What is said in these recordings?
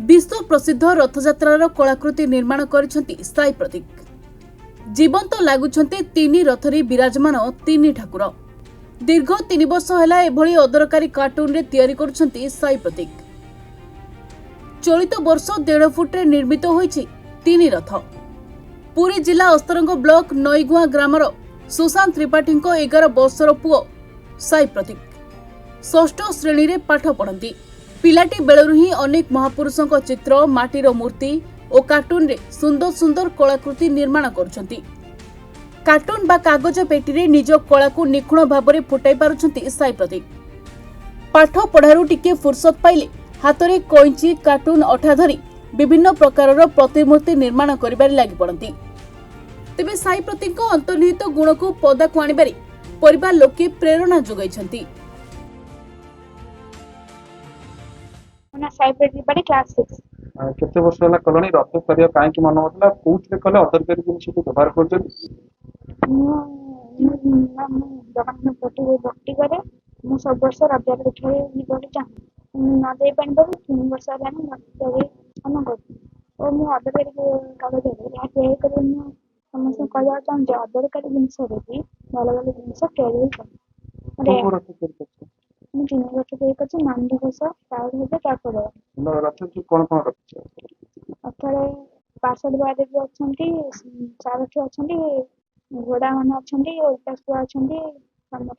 विश्व प्रसिद्ध रथयात्रार कलाकृति निर्माण करिसेंती साई प्रतीक। जीवंत लागुछंती तीन रथरी विराजमान तीन ठाकुर। दीर्घ 3 वर्ष हैला एभली अदरकारी कार्टून रे तैयारी करुछंती साई प्रतीक। चलित वर्ष 1.5 फुट रे निर्मित होईछि तीन रथ। पुरी जिला अस्तरंग ब्लॉक नईगुआ ग्रामर सुशांत त्रिपाठी 11 वर्षर पुओ साई प्रतीक 6ठ श्रेणी रे पाठ पढ़ती। पिलाटी बेलरू ही अनेक महापुरुषों चित्र, माटीर मूर्ति और कार्टून रे सुंदर सुंदर कलाकृति निर्माण करुछंती। कार्टून बा कागज पेटी रे निज कला को निखुण भाव में फुटाई पारुछंती साई प्रतीक। पाठ पढ़ारू टिके फुर्सत पाइले हाथरे कैंची, कार्टून अठा धरी विभिन्न प्रकारर प्रतिमूर्ति निर्माण करिबार लागि पड़ती। तेबे साई प्रतीक अंतर्निहित गुण को पदाकु आनिबारे परिवार लोके प्रेरणा जोगाइछंती। साई प्रतीक बड़ी क्लास 6 केते वर्ष होला कलोनी रथ करिया काहे कि मन होतला कोउथरे कले अदरकारी जिनिस को व्यवहार करजनी जगन फोटो भक्ति करे मु सब वर्ष रविवार देखै निबडी चाहूँ न दे पानी बबू 3 वर्ष हेलानी नते हम कर ओ मु अदरकारी कागज रे या के करे मु समस्त कहया चाहूँ जे अदरकारी जिनिस रे भी भलो भलो जिनिस केरे कर मु 3 वर्ष देख अछि नांदी वर्ष तार होते का करे रथ की कोन कोन रख अथरे पार्षद बारे भी अछंती चारठी अछंती घोड़ा माने अछंती उल्टा अछंती समत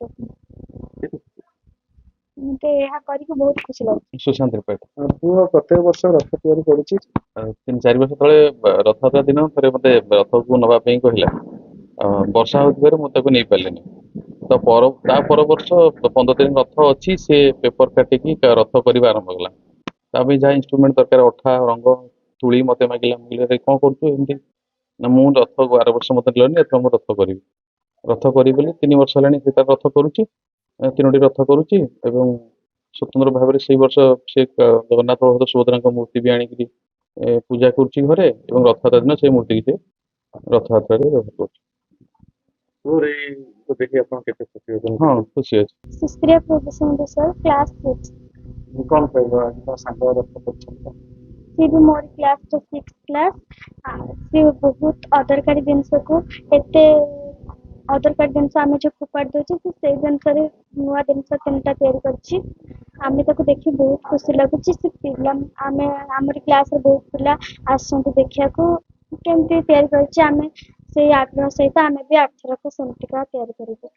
मते या करी के बहुत खुशी लागै। सुशांत त्रिपाठी पुओ प्रत्येक वर्ष रथ तैयारी करूची 3-4 वर्ष तळे रथयात्रा दिन थरे मते रथ को नबा पई कहिला वर्षा होतबेर मते को नै पालेनी तो ता पर वर्ष 15 दिन रथ अछि से पेपर काटी की रथ करिबा आरंभ होला ताबे जा इंस्ट्रूमेंट दरकार अठा रंग तुली मते मागिला मिले कोन करतु एमती ना मु रथ 12 वर्ष मते लेनी एथरा मु रथ करी बोली 3 वर्ष लानी से रथ करूची 3टी रथ करूची एवं स्वतंत्र भाव में से वर्ष से जगन्नाथ बलभद्र सुभद्रा मूर्ति भी आनी पूजा करुची घरे एवं रथयात्रा दिन से मूर्ति की रथयात्रा व्यवहार करुची देखिए अपन केते खुशी होछन। हां खुशी अछि सुस्त्रिया प्रोफेशन सर क्लास 6 कौन कहबो आज सांग रथ करछन सी भी मोर क्लास 6 क्लास से बहुत अदरकारी जिनस को एते अदरकारी जिनस आमे जो फुपाड़ दोचे से जिनस रे नुवा जिनस तीनटा तैयारी करछि आमे ताको देखि बहुत खुशी लागुछि। से पिला आमे हमर क्लास रे बहुत पिला आसंत देखिया को केमते तैयारी करछि आमे से आग्रह सहित आमे भी 8 को संतिका तैयारी करिबो।